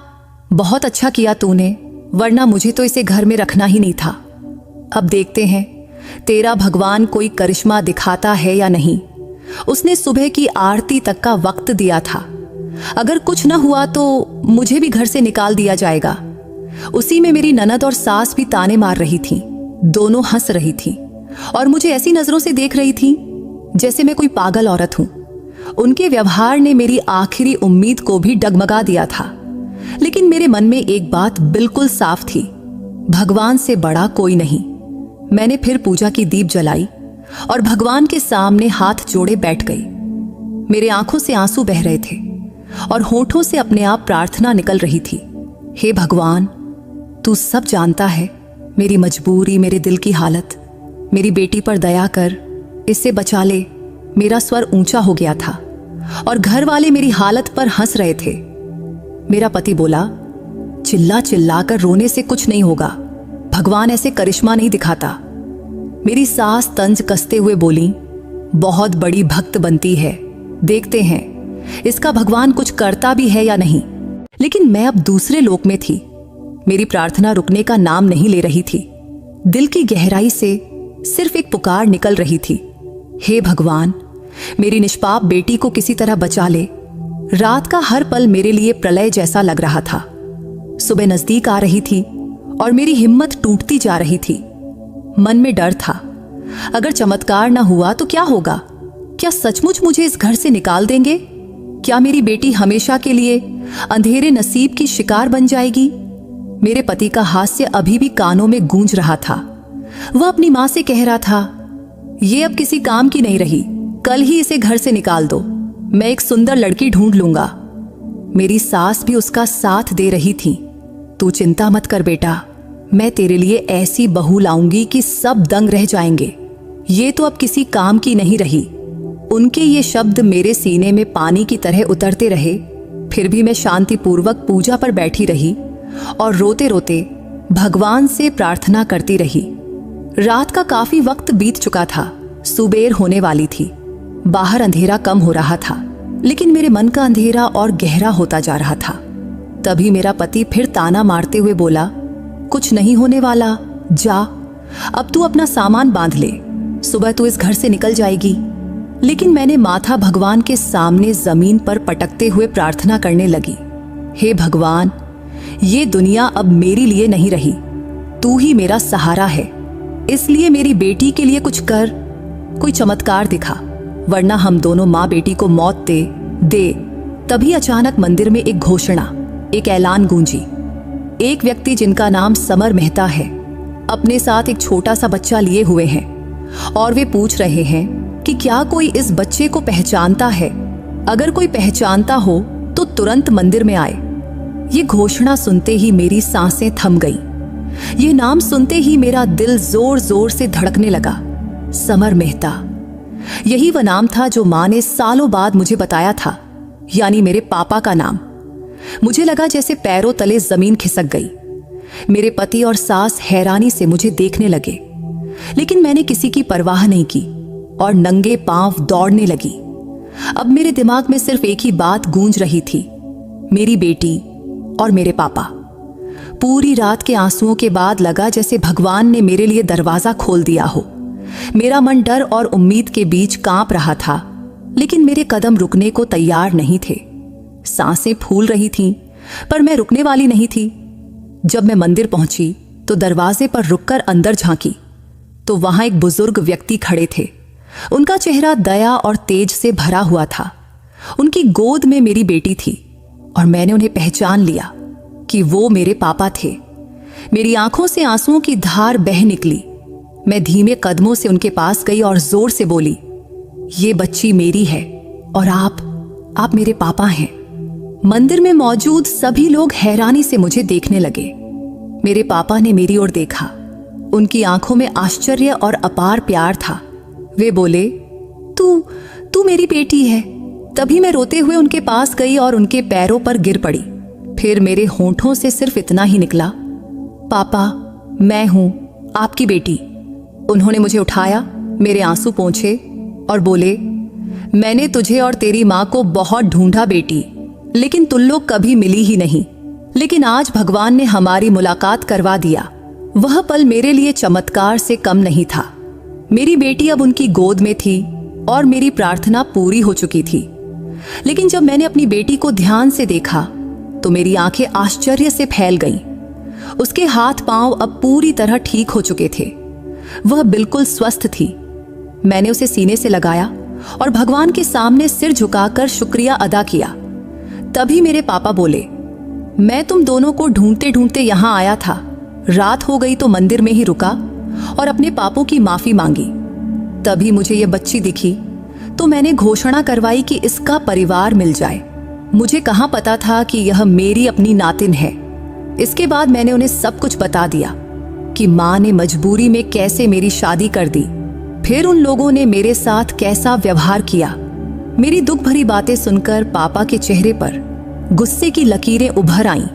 बहुत अच्छा किया तूने, वरना मुझे तो इसे घर में रखना ही नहीं था। अब देखते हैं तेरा भगवान कोई करिश्मा दिखाता है या नहीं। उसने सुबह की आरती तक का वक्त दिया था। अगर कुछ न हुआ तो मुझे भी घर से निकाल दिया जाएगा। उसी में मेरी ननद और सास भी ताने मार रही थीं। दोनों हंस रही थीं और मुझे ऐसी नजरों से देख रही थीं जैसे मैं कोई पागल औरत हूं। उनके व्यवहार ने मेरी आखिरी उम्मीद को भी डगमगा दिया था। लेकिन मेरे मन में एक बात बिल्कुल साफ थी, भगवान से बड़ा कोई नहीं। मैंने फिर पूजा की दीप जलाई और भगवान के सामने हाथ जोड़े बैठ गई। मेरे आंखों से आंसू बह रहे थे और होठों से अपने आप प्रार्थना निकल रही थी। हे भगवान, तू सब जानता है, मेरी मजबूरी, मेरे दिल की हालत। मेरी बेटी पर दया कर, इससे बचा ले। मेरा स्वर ऊंचा हो गया था और घर वाले मेरी हालत पर हंस रहे थे। मेरा पति बोला, चिल्ला चिल्ला कर रोने से कुछ नहीं होगा, भगवान ऐसे करिश्मा नहीं दिखाता। मेरी सास तंज कसते हुए बोली, बहुत बड़ी भक्त बनती है, देखते हैं इसका भगवान कुछ करता भी है या नहीं। लेकिन मैं अब दूसरे लोक में थी। मेरी प्रार्थना रुकने का नाम नहीं ले रही थी। दिल की गहराई से सिर्फ एक पुकार निकल रही थी, हे भगवान, मेरी निष्पाप बेटी को किसी तरह बचा ले। रात का हर पल मेरे लिए प्रलय जैसा लग रहा था। सुबह नजदीक आ रही थी और मेरी हिम्मत टूटती जा रही थी। मन में डर था, अगर चमत्कार ना हुआ तो क्या होगा? क्या सचमुच मुझे इस घर से निकाल देंगे? क्या मेरी बेटी हमेशा के लिए अंधेरे नसीब की शिकार बन जाएगी? मेरे पति का हास्य अभी भी कानों में गूंज रहा था। वह अपनी मां से कह रहा था, ये अब किसी काम की नहीं रही, कल ही इसे घर से निकाल दो, मैं एक सुंदर लड़की ढूंढ लूंगा। मेरी सास भी उसका साथ दे रही थी। तू चिंता मत कर बेटा, मैं तेरे लिए ऐसी बहू लाऊंगी कि सब दंग रह जाएंगे। ये तो अब किसी काम की नहीं रही। उनके ये शब्द मेरे सीने में पानी की तरह उतरते रहे। फिर भी मैं शांतिपूर्वक पूजा पर बैठी रही और रोते रोते भगवान से प्रार्थना करती रही। रात का काफी वक्त बीत चुका था, सुबेर होने वाली थी। बाहर अंधेरा कम हो रहा था, लेकिन मेरे मन का अंधेरा और गहरा होता जा रहा था। तभी मेरा पति फिर ताना मारते हुए बोला, कुछ नहीं होने वाला, जा, अब तू अपना सामान बांध ले, सुबह तू इस घर से निकल जाएगी। लेकिन मैंने माथा भगवान के सामने जमीन पर पटकते हुए प्रार्थना करने लगी, हे भगवान, ये दुनिया अब मेरे लिए नहीं रही, तू ही मेरा सहारा है, इसलिए मेरी बेटी के लिए कुछ कर, कोई चमत्कार दिखा, वरना हम दोनों माँ बेटी को मौत दे। तभी अचानक मंदिर में एक घोषणा, एक ऐलान गूंजी। एक व्यक्ति जिनका नाम समर मेहता है, अपने साथ एक छोटा सा बच्चा लिए हुए हैं और वे पूछ रहे हैं कि क्या कोई इस बच्चे को पहचानता है? अगर कोई पहचानता हो तो तुरंत मंदिर में आए। ये घोषणा सुनते ही मेरी सांसें थम गई। ये नाम सुनते ही मेरा दिल जोर जोर से धड़कने लगा। समर मेहता, यही वह नाम था जो मां ने सालों बाद मुझे बताया था, यानी मेरे पापा का नाम। मुझे लगा जैसे पैरों तले जमीन खिसक गई। मेरे पति और सास हैरानी से मुझे देखने लगे, लेकिन मैंने किसी की परवाह नहीं की और नंगे पांव दौड़ने लगी। अब मेरे दिमाग में सिर्फ एक ही बात गूंज रही थी, मेरी बेटी और मेरे पापा। पूरी रात के आंसुओं के बाद लगा जैसे भगवान ने मेरे लिए दरवाजा खोल दिया हो। मेरा मन डर और उम्मीद के बीच कांप रहा था, लेकिन मेरे कदम रुकने को तैयार नहीं थे। सांसें फूल रही थीं, पर मैं रुकने वाली नहीं थी। जब मैं मंदिर पहुंची तो दरवाजे पर रुककर अंदर झांकी तो वहां एक बुजुर्ग व्यक्ति खड़े थे। उनका चेहरा दया और तेज से भरा हुआ था। उनकी गोद में मेरी बेटी थी और मैंने उन्हें पहचान लिया कि वो मेरे पापा थे। मेरी आंखों से आंसुओं की धार बह निकली। मैं धीमे कदमों से उनके पास गई और जोर से बोली, ये बच्ची मेरी है और आप मेरे पापा हैं। मंदिर में मौजूद सभी लोग हैरानी से मुझे देखने लगे। मेरे पापा ने मेरी ओर देखा। उनकी आंखों में आश्चर्य और अपार प्यार था। वे बोले, तू मेरी बेटी है। तभी मैं रोते हुए उनके पास गई और उनके पैरों पर गिर पड़ी। फिर मेरे होंठों से सिर्फ इतना ही निकला, पापा, मैं हूं आपकी बेटी। उन्होंने मुझे उठाया, मेरे आंसू पोंछे और बोले, मैंने तुझे और तेरी मां को बहुत ढूंढा बेटी, लेकिन तुम लोग कभी मिली ही नहीं। लेकिन आज भगवान ने हमारी मुलाकात करवा दिया। वह पल मेरे लिए चमत्कार से कम नहीं था। मेरी बेटी अब उनकी गोद में थी और मेरी प्रार्थना पूरी हो चुकी थी। लेकिन जब मैंने अपनी बेटी को ध्यान से देखा तो मेरी आंखें आश्चर्य से फैल गईं। उसके हाथ पांव अब पूरी तरह ठीक हो चुके थे। वह बिल्कुल स्वस्थ थी। मैंने उसे सीने से लगाया और भगवान के सामने सिर झुकाकर शुक्रिया अदा किया। तभी मेरे पापा बोले, मैं तुम दोनों को ढूंढते ढूंढते यहां आया था। रात हो गई तो मंदिर में ही रुका और अपने पापों की माफी मांगी। तभी मुझे यह बच्ची दिखी तो मैंने घोषणा करवाई कि इसका परिवार मिल जाए। मुझे कहां पता था कि यह मेरी अपनी नातिन है। इसके बाद मैंने उन्हें सब कुछ बता दिया कि माँ ने मजबूरी में कैसे मेरी शादी कर दी, फिर उन लोगों ने मेरे साथ कैसा व्यवहार किया। मेरी दुख भरी बातें सुनकर पापा के चेहरे पर गुस्से की लकीरें उभर आईं।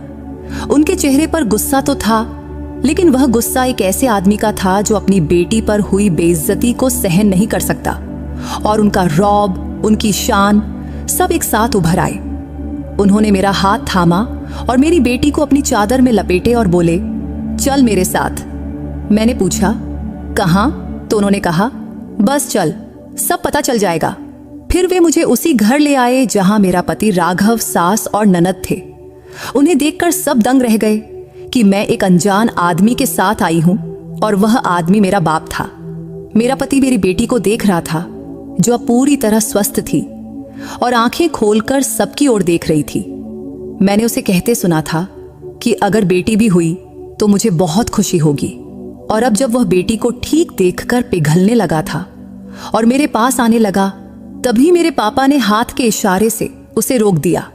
उनके चेहरे पर गुस्सा तो था, लेकिन वह गुस्सा एक ऐसे आदमी का था जो अपनी बेटी पर हुई बेइज्जती को सहन नहीं कर सकता। और उनका रौब, उनकी शान सब एक साथ उभर आए। उन्होंने मेरा हाथ थामा और मेरी बेटी को अपनी चादर में लपेटे और बोले, चल मेरे साथ। मैंने पूछा, कहाँ? तो उन्होंने कहा, बस चल, सब पता चल जाएगा। फिर वे मुझे उसी घर ले आए जहां मेरा पति राघव, सास और ननद थे। उन्हें देखकर सब दंग रह गए कि मैं एक अनजान आदमी के साथ आई हूं और वह आदमी मेरा बाप था। मेरा पति मेरी बेटी को देख रहा था, जो अब पूरी तरह स्वस्थ थी और आंखें खोलकर सबकी ओर देख रही थी। मैंने उसे कहते सुना था कि अगर बेटी भी हुई तो मुझे बहुत खुशी होगी। और अब जब वह बेटी को ठीक देखकर पिघलने लगा था और मेरे पास आने लगा, तभी मेरे पापा ने हाथ के इशारे से उसे रोक दिया।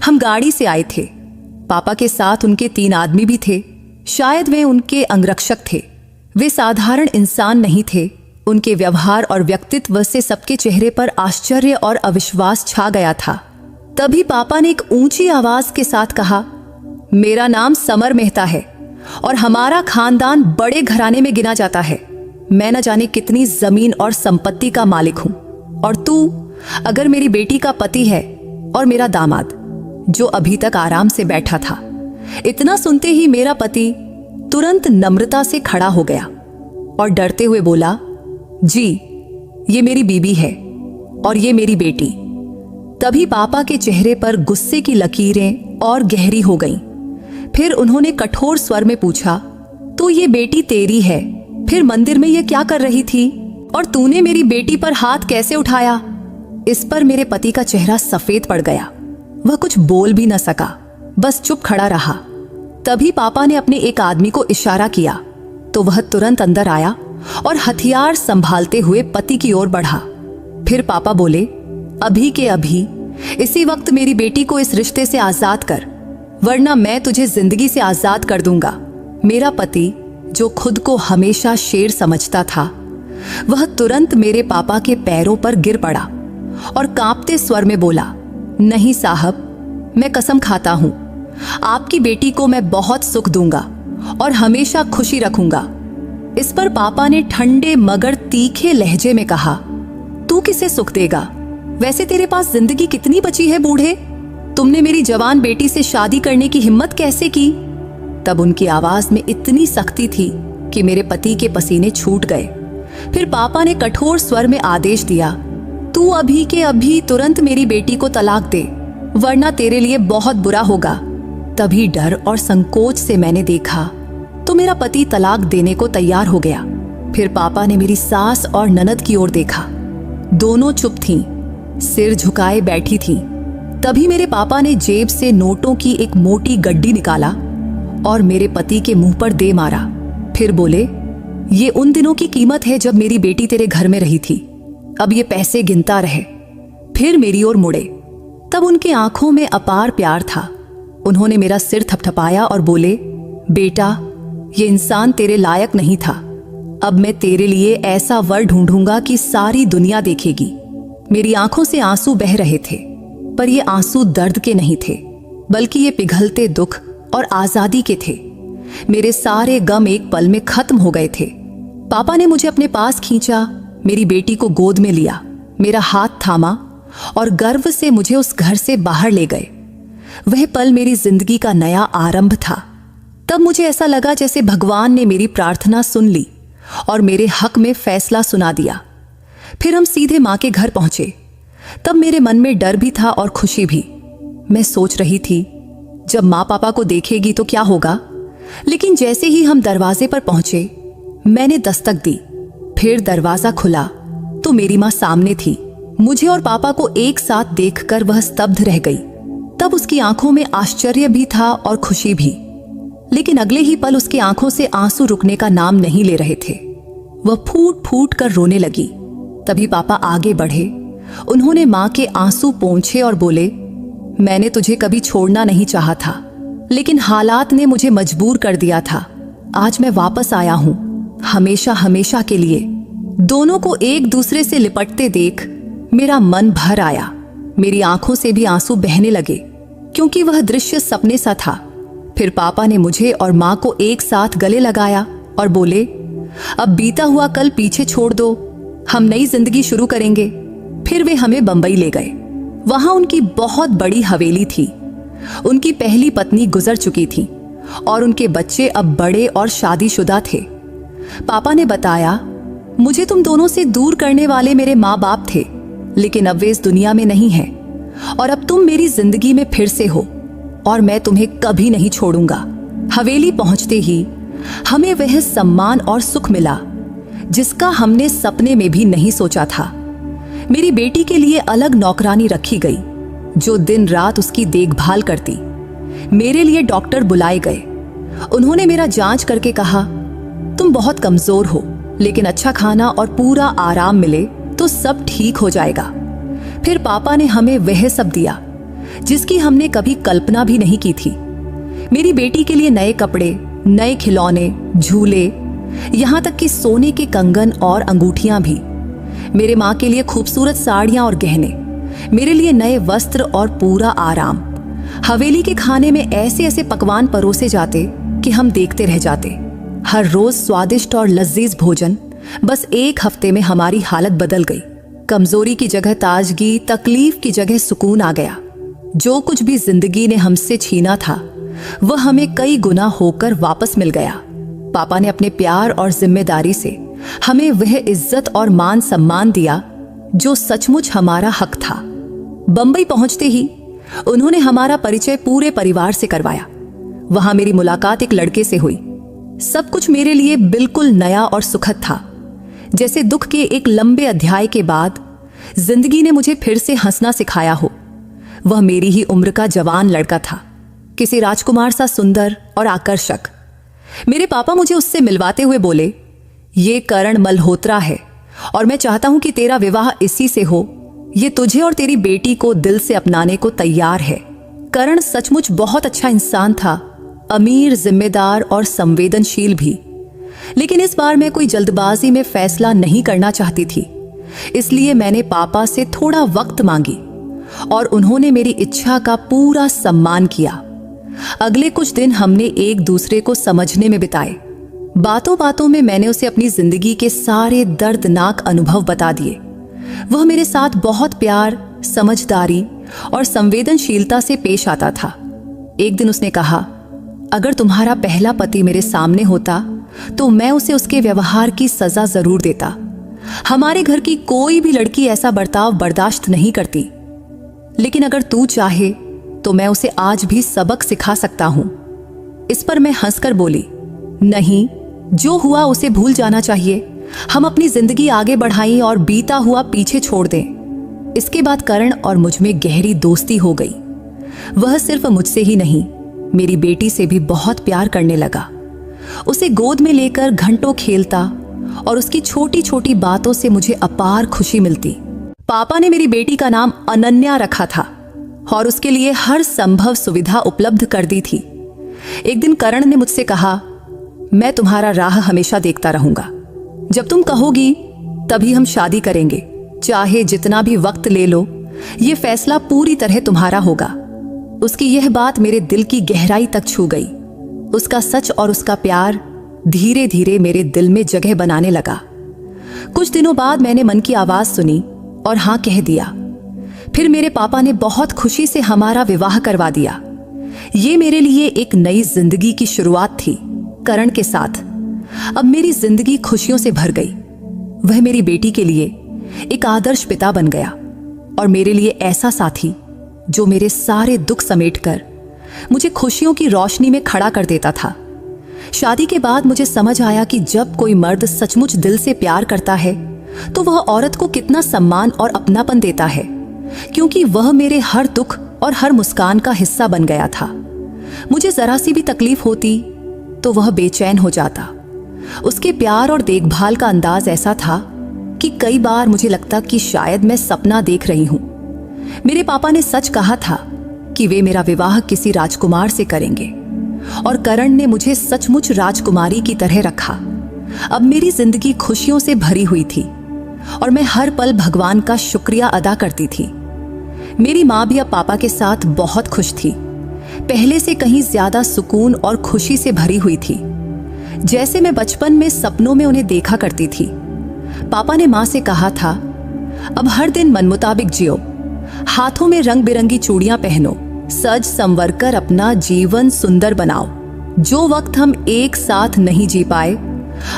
हम गाड़ी से आए थे। पापा के साथ उनके 3 आदमी भी थे। शायद वे उनके अंगरक्षक थे। वे साधारण इंसान नहीं थे। उनके व्यवहार और व्यक्तित्व से सबके चेहरे पर आश्चर्य और अविश्वास छा गया था। तभी पापा ने एक ऊंची आवाज के साथ कहा, मेरा नाम समर मेहता है और हमारा खानदान बड़े घराने में गिना जाता है। मैं न जाने कितनी जमीन और संपत्ति का मालिक हूं, और तू अगर मेरी बेटी का पति है और मेरा दामाद, जो अभी तक आराम से बैठा था। इतना सुनते ही मेरा पति तुरंत नम्रता से खड़ा हो गया और डरते हुए बोला, जी, ये मेरी बीबी है और ये मेरी बेटी। तभी पापा के चेहरे पर गुस्से की लकीरें और गहरी हो गईं। फिर उन्होंने कठोर स्वर में पूछा, तो ये बेटी तेरी है, फिर मंदिर में ये क्या कर रही थी और तूने मेरी बेटी पर हाथ कैसे उठाया? इस पर मेरे पति का चेहरा सफेद पड़ गया। वह कुछ बोल भी न सका, बस चुप खड़ा रहा। तभी पापा ने अपने एक आदमी को इशारा किया तो वह तुरंत अंदर आया और हथियार संभालते हुए पति की ओर बढ़ा। फिर पापा बोले, अभी के अभी इसी वक्त मेरी बेटी को इस रिश्ते से आजाद कर, वरना मैं तुझे जिंदगी से आजाद कर दूंगा। मेरा पति, जो खुद को हमेशा शेर समझता था, वह तुरंत मेरे पापा के पैरों पर गिर पड़ा और कांपते स्वर में बोला, नहीं साहब, मैं कसम खाता हूं, आपकी बेटी को मैं बहुत सुख दूंगा और हमेशा खुशी रखूंगा। इस पर पापा ने ठंडे मगर तीखे लहजे में कहा, तू किसे सुख देगा? वैसे तेरे पास जिंदगी कितनी बची है बूढ़े? तुमने मेरी जवान बेटी से शादी करने की हिम्मत कैसे की? तब उनकी आवाज में इतनी सख्ती थी कि मेरे पति के पसीने छूट गए। फिर पापा ने कठोर स्वर में आदेश दिया, तू अभी के अभी तुरंत मेरी बेटी को तलाक दे, वरना तेरे लिए बहुत बुरा होगा। तभी डर और संकोच से मैंने देखा तो मेरा पति तलाक देने को तैयार हो गया। फिर पापा ने मेरी सास और ननद की ओर देखा। दोनों चुप थीं, सिर झुकाए बैठी थीं। तभी मेरे पापा ने जेब से नोटों की एक मोटी गड्डी निकाला और मेरे पति के मुंह पर दे मारा। फिर बोले, ये उन दिनों की कीमत है जब मेरी बेटी तेरे घर में रही थी, अब ये पैसे गिनता रहे। फिर मेरी ओर मुड़े। तब उनकी आंखों में अपार प्यार था। उन्होंने मेरा सिर थपथपाया और बोले, बेटा, ये इंसान तेरे लायक नहीं था। अब मैं तेरे लिए ऐसा वर ढूंढूंगा कि सारी दुनिया देखेगी। मेरी आंखों से आंसू बह रहे थे, पर ये आंसू दर्द के नहीं थे, बल्कि ये पिघलते दुख और आजादी के थे। मेरे सारे गम एक पल में खत्म हो गए थे। पापा ने मुझे अपने पास खींचा, मेरी बेटी को गोद में लिया, मेरा हाथ थामा और गर्व से मुझे उस घर से बाहर ले गए। वह पल मेरी जिंदगी का नया आरंभ था। तब मुझे ऐसा लगा जैसे भगवान ने मेरी प्रार्थना सुन ली और मेरे हक में फैसला सुना दिया। फिर हम सीधे माँ के घर पहुंचे। तब मेरे मन में डर भी था और खुशी भी। मैं सोच रही थी जब माँ पापा को देखेगी तो क्या होगा। लेकिन जैसे ही हम दरवाजे पर पहुंचे, मैंने दस्तक दी। फिर दरवाजा खुला तो मेरी माँ सामने थी। मुझे और पापा को एक साथ देखकर वह स्तब्ध रह गई। तब उसकी आंखों में आश्चर्य भी था और खुशी भी, लेकिन अगले ही पल उसकी आंखों से आंसू रुकने का नाम नहीं ले रहे थे। वह फूट फूट कर रोने लगी। तभी पापा आगे बढ़े। उन्होंने माँ के आंसू पोंछे और बोले, मैंने तुझे कभी छोड़ना नहीं चाहा था, लेकिन हालात ने मुझे मजबूर कर दिया था। आज मैं वापस आया हूं, हमेशा हमेशा के लिए। दोनों को एक दूसरे से लिपटते देख मेरा मन भर आया। मेरी आंखों से भी आंसू बहने लगे, क्योंकि वह दृश्य सपने सा था। फिर पापा ने मुझे और माँ को एक साथ गले लगाया और बोले, अब बीता हुआ कल पीछे छोड़ दो, हम नई जिंदगी शुरू करेंगे। फिर वे हमें बंबई ले गए। वहां उनकी बहुत बड़ी हवेली थी। उनकी पहली पत्नी गुजर चुकी थी और उनके बच्चे अब बड़े और शादीशुदा थे। पापा ने बताया, मुझे तुम दोनों से दूर करने वाले मेरे माँ बाप थे, लेकिन अब वे इस दुनिया में नहीं हैं और अब तुम मेरी जिंदगी में फिर से हो और मैं तुम्हें कभी नहीं छोड़ूंगा। हवेली पहुंचते ही हमें वह सम्मान और सुख मिला जिसका हमने सपने में भी नहीं सोचा था। मेरी बेटी के लिए अलग नौकरानी रखी गई जो दिन रात उसकी देखभाल करती। मेरे लिए डॉक्टर बुलाए गए। उन्होंने मेरा जांच करके कहा, तुम बहुत कमजोर हो, लेकिन अच्छा खाना और पूरा आराम मिले तो सब ठीक हो जाएगा। फिर पापा ने हमें वह सब दिया जिसकी हमने कभी कल्पना भी नहीं की थी। मेरी बेटी के लिए नए कपड़े, नए खिलौने, झूले, यहाँ तक कि सोने के कंगन और अंगूठियां भी। मेरे माँ के लिए खूबसूरत साड़ियां और गहने, मेरे लिए नए वस्त्र और पूरा आराम। हवेली के खाने में ऐसे ऐसे पकवान परोसे जाते कि हम देखते रह जाते। हर रोज स्वादिष्ट और लजीज भोजन। बस एक हफ्ते में हमारी हालत बदल गई। कमजोरी की जगह ताजगी, तकलीफ की जगह सुकून आ गया। जो कुछ भी जिंदगी ने हमसे छीना था वह हमें कई गुना होकर वापस मिल गया। पापा ने अपने प्यार और जिम्मेदारी से हमें वह इज्जत और मान सम्मान दिया जो सचमुच हमारा हक था। बंबई पहुंचते ही उन्होंने हमारा परिचय पूरे परिवार से करवाया। वहां मेरी मुलाकात एक लड़के से हुई। सब कुछ मेरे लिए बिल्कुल नया और सुखद था। जैसे दुख के एक लंबे अध्याय के बाद जिंदगी ने मुझे फिर से हंसना सिखाया हो। वह मेरी ही उम्र का जवान लड़का था, किसी राजकुमार सा सुंदर और आकर्षक। मेरे पापा मुझे उससे मिलवाते हुए बोले, ये करण मल्होत्रा है और मैं चाहता हूं कि तेरा विवाह इसी से हो। ये तुझे और तेरी बेटी को दिल से अपनाने को तैयार है। करण सचमुच बहुत अच्छा इंसान था, अमीर, जिम्मेदार और संवेदनशील भी। लेकिन इस बार मैं कोई जल्दबाजी में फैसला नहीं करना चाहती थी, इसलिए मैंने पापा से थोड़ा वक्त मांगी और उन्होंने मेरी इच्छा का पूरा सम्मान किया। अगले कुछ दिन हमने एक दूसरे को समझने में बिताए। बातों बातों में मैंने उसे अपनी जिंदगी के सारे दर्दनाक अनुभव बता दिए। वह मेरे साथ बहुत प्यार, समझदारी और संवेदनशीलता से पेश आता था। एक दिन उसने कहा, अगर तुम्हारा पहला पति मेरे सामने होता तो मैं उसे उसके व्यवहार की सजा जरूर देता। हमारे घर की कोई भी लड़की ऐसा बर्ताव बर्दाश्त नहीं करती, लेकिन अगर तू चाहे तो मैं उसे आज भी सबक सिखा सकता हूं। इस पर मैं हंसकर बोली, नहीं, जो हुआ उसे भूल जाना चाहिए। हम अपनी जिंदगी आगे बढ़ाएं और बीता हुआ पीछे छोड़ दें। इसके बाद करण और मुझ में गहरी दोस्ती हो गई। वह सिर्फ मुझसे ही नहीं, मेरी बेटी से भी बहुत प्यार करने लगा। उसे गोद में लेकर घंटों खेलता और उसकी छोटी छोटी बातों से मुझे अपार खुशी मिलती। पापा ने मेरी बेटी का नाम अनन्या रखा था और उसके लिए हर संभव सुविधा उपलब्ध कर दी थी। एक दिन करण ने मुझसे कहा, मैं तुम्हारा राह हमेशा देखता रहूंगा। जब तुम कहोगी तभी हम शादी करेंगे। चाहे जितना भी वक्त ले लो, ये फैसला पूरी तरह तुम्हारा होगा। उसकी यह बात मेरे दिल की गहराई तक छू गई। उसका सच और उसका प्यार धीरे धीरे मेरे दिल में जगह बनाने लगा। कुछ दिनों बाद मैंने मन की आवाज सुनी और हाँ कह दिया। फिर मेरे पापा ने बहुत खुशी से हमारा विवाह करवा दिया। ये मेरे लिए एक नई जिंदगी की शुरुआत थी करण के साथ। अब मेरी जिंदगी खुशियों से भर गई। वह मेरी बेटी के लिए एक आदर्श पिता बन गया और मेरे लिए ऐसा साथी जो मेरे सारे दुख समेटकर मुझे खुशियों की रोशनी में खड़ा कर देता था। शादी के बाद मुझे समझ आया कि जब कोई मर्द सचमुच दिल से प्यार करता है तो वह औरत को कितना सम्मान और अपनापन देता है, क्योंकि वह मेरे हर दुख और हर मुस्कान का हिस्सा बन गया था। मुझे जरा सी भी तकलीफ होती तो वह बेचैन हो जाता। उसके प्यार और देखभाल का अंदाज ऐसा था कि कई बार मुझे लगता कि शायद मैं सपना देख रही हूं। मेरे पापा ने सच कहा था कि वे मेरा विवाह किसी राजकुमार से करेंगे और करण ने मुझे सचमुच राजकुमारी की तरह रखा। अब मेरी जिंदगी खुशियों से भरी हुई थी और मैं हर पल भगवान का शुक्रिया अदा करती थी। मेरी माँ भी अब पापा के साथ बहुत खुश थी, पहले से कहीं ज्यादा सुकून और खुशी से भरी हुई थी, जैसे मैं बचपन में सपनों में उन्हें देखा करती थी। पापा ने माँ से कहा था, अब हर दिन मन मुताबिक जियो, हाथों में रंग बिरंगी चूड़ियां पहनो, सज संवर कर अपना जीवन सुंदर बनाओ। जो वक्त हम एक साथ नहीं जी पाए,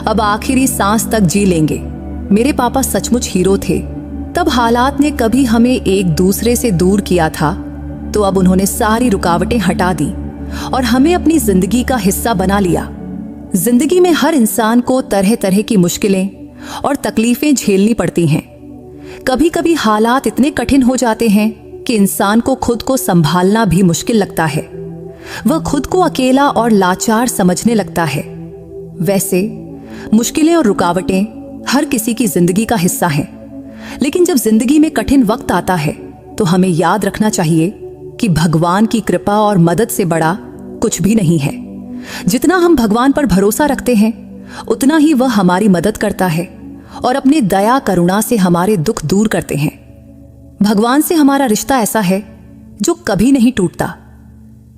अब आखिरी सांस तक जी लेंगे। मेरे पापा सचमुच हीरो थे। तब हालात ने कभी हमें एक दूसरे से दूर किया था, तो अब उन्होंने सारी रुकावटें हटा दी और हमें अपनी जिंदगी का हिस्सा बना लिया। जिंदगी में हर इंसान को तरह तरह की मुश्किलें और तकलीफें झेलनी पड़ती हैं। कभी कभी हालात इतने कठिन हो जाते हैं कि इंसान को खुद को संभालना भी मुश्किल लगता है। वह खुद को अकेला और लाचार समझने लगता है। वैसे मुश्किलें और रुकावटें हर किसी की जिंदगी का हिस्सा हैं, लेकिन जब जिंदगी में कठिन वक्त आता है तो हमें याद रखना चाहिए कि भगवान की कृपा और मदद से बड़ा कुछ भी नहीं है। जितना हम भगवान पर भरोसा रखते हैं, उतना ही वह हमारी मदद करता है और अपने दया करुणा से हमारे दुख दूर करते हैं। भगवान से हमारा रिश्ता ऐसा है जो कभी नहीं टूटता।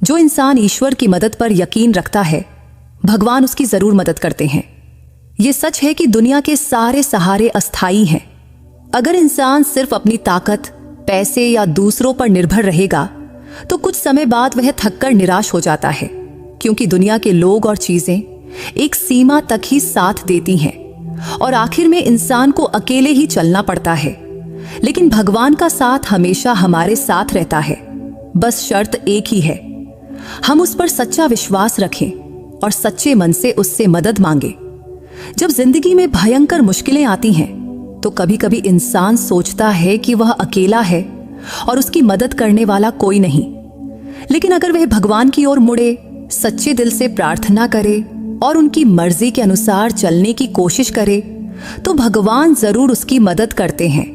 जो इंसान ईश्वर की मदद पर यकीन रखता है, भगवान उसकी जरूर मदद करते हैं। ये सच है कि दुनिया के सारे सहारे अस्थायी हैं। अगर इंसान सिर्फ अपनी ताकत, पैसे या दूसरों पर निर्भर रहेगा तो कुछ समय बाद वह थककर निराश हो जाता है, क्योंकि दुनिया के लोग और चीजें एक सीमा तक ही साथ देती हैं और आखिर में इंसान को अकेले ही चलना पड़ता है। लेकिन भगवान का साथ हमेशा हमारे साथ रहता है। बस शर्त एक ही है, हम उस पर सच्चा विश्वास रखें और सच्चे मन से उससे मदद मांगे। जब जिंदगी में भयंकर मुश्किलें आती हैं तो कभी कभी इंसान सोचता है कि वह अकेला है और उसकी मदद करने वाला कोई नहीं। लेकिन अगर वह भगवान की ओर मुड़े, सच्चे दिल से प्रार्थना करे और उनकी मर्जी के अनुसार चलने की कोशिश करे तो भगवान जरूर उसकी मदद करते हैं।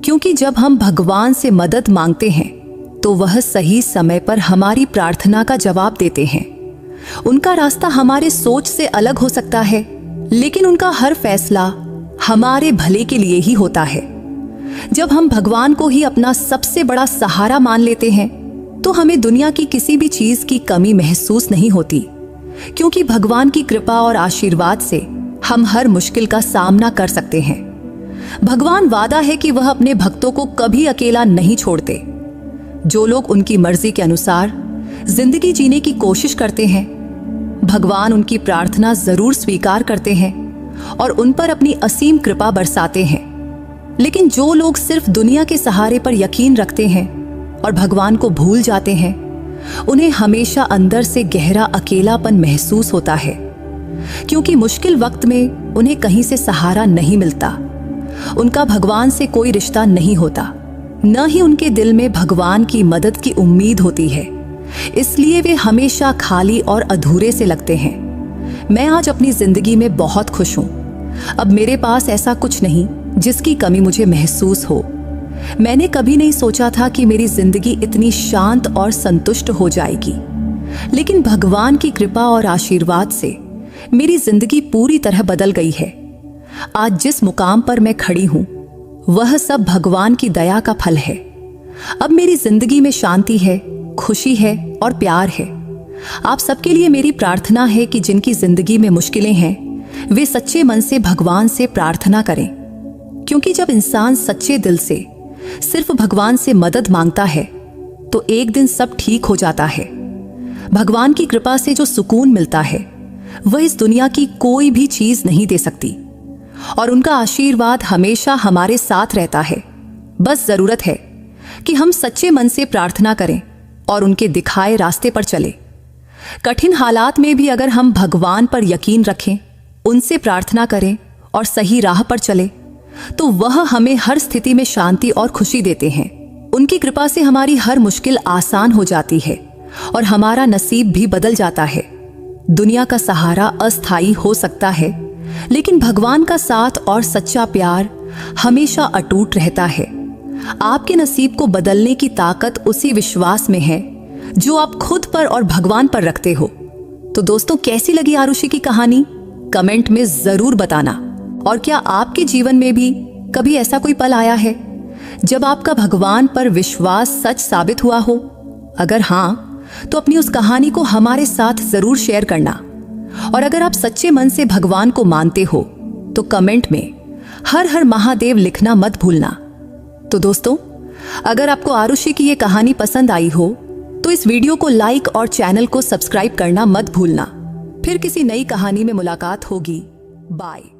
क्योंकि जब हम भगवान से मदद मांगते हैं तो वह सही समय पर हमारी प्रार्थना का जवाब देते हैं। उनका रास्ता हमारे सोच से अलग हो सकता है, लेकिन उनका हर फैसला हमारे भले के लिए ही होता है। जब हम भगवान को ही अपना सबसे बड़ा सहारा मान लेते हैं तो हमें दुनिया की किसी भी चीज की कमी महसूस नहीं होती, क्योंकि भगवान की कृपा और आशीर्वाद से हम हर मुश्किल का सामना कर सकते हैं। भगवान वादा है कि वह अपने भक्तों को कभी अकेला नहीं छोड़ते। जो लोग उनकी मर्जी के अनुसार जिंदगी जीने की कोशिश करते हैं, भगवान उनकी प्रार्थना जरूर स्वीकार करते हैं और उन पर अपनी असीम कृपा बरसाते हैं। लेकिन जो लोग सिर्फ दुनिया के सहारे पर यकीन रखते हैं और भगवान को भूल जाते हैं, उन्हें हमेशा अंदर से गहरा अकेलापन महसूस होता है, क्योंकि मुश्किल वक्त में उन्हें कहीं से सहारा नहीं मिलता। उनका भगवान से कोई रिश्ता नहीं होता, न ही उनके दिल में भगवान की मदद की उम्मीद होती है। इसलिए वे हमेशा खाली और अधूरे से लगते हैं। मैं आज अपनी जिंदगी में बहुत खुश हूं। अब मेरे पास ऐसा कुछ नहीं जिसकी कमी मुझे महसूस हो। मैंने कभी नहीं सोचा था कि मेरी जिंदगी इतनी शांत और संतुष्ट हो जाएगी, लेकिन भगवान की कृपा और आशीर्वाद से मेरी जिंदगी पूरी तरह बदल गई है। आज जिस मुकाम पर मैं खड़ी हूं, वह सब भगवान की दया का फल है। अब मेरी जिंदगी में शांति है, खुशी है और प्यार है। आप सबके लिए मेरी प्रार्थना है कि जिनकी जिंदगी में मुश्किलें हैं, वे सच्चे मन से भगवान से प्रार्थना करें, क्योंकि जब इंसान सच्चे दिल से सिर्फ भगवान से मदद मांगता है तो एक दिन सब ठीक हो जाता है। भगवान की कृपा से जो सुकून मिलता है वह इस दुनिया की कोई भी चीज नहीं दे सकती, और उनका आशीर्वाद हमेशा हमारे साथ रहता है। बस जरूरत है कि हम सच्चे मन से प्रार्थना करें और उनके दिखाए रास्ते पर चलें। कठिन हालात में भी अगर हम भगवान पर यकीन रखें, उनसे प्रार्थना करें और सही राह पर चलें, तो वह हमें हर स्थिति में शांति और खुशी देते हैं। उनकी कृपा से हमारी हर मुश्किल आसान हो जाती है और हमारा नसीब भी बदल जाता है। दुनिया का सहारा अस्थायी हो सकता है, लेकिन भगवान का साथ और सच्चा प्यार हमेशा अटूट रहता है। आपके नसीब को बदलने की ताकत उसी विश्वास में है जो आप खुद पर और भगवान पर रखते हो। तो दोस्तों, कैसी लगी आरुषि की कहानी? कमेंट में जरूर बताना। और क्या आपके जीवन में भी कभी ऐसा कोई पल आया है जब आपका भगवान पर विश्वास सच साबित हुआ हो? अगर हाँ, तो अपनी उस कहानी को हमारे साथ जरूर शेयर करना। और अगर आप सच्चे मन से भगवान को मानते हो तो कमेंट में हर हर महादेव लिखना मत भूलना। तो दोस्तों, अगर आपको आरुषि की ये कहानी पसंद आई हो तो इस वीडियो को लाइक और चैनल को सब्सक्राइब करना मत भूलना। फिर किसी नई कहानी में मुलाकात होगी। बाय।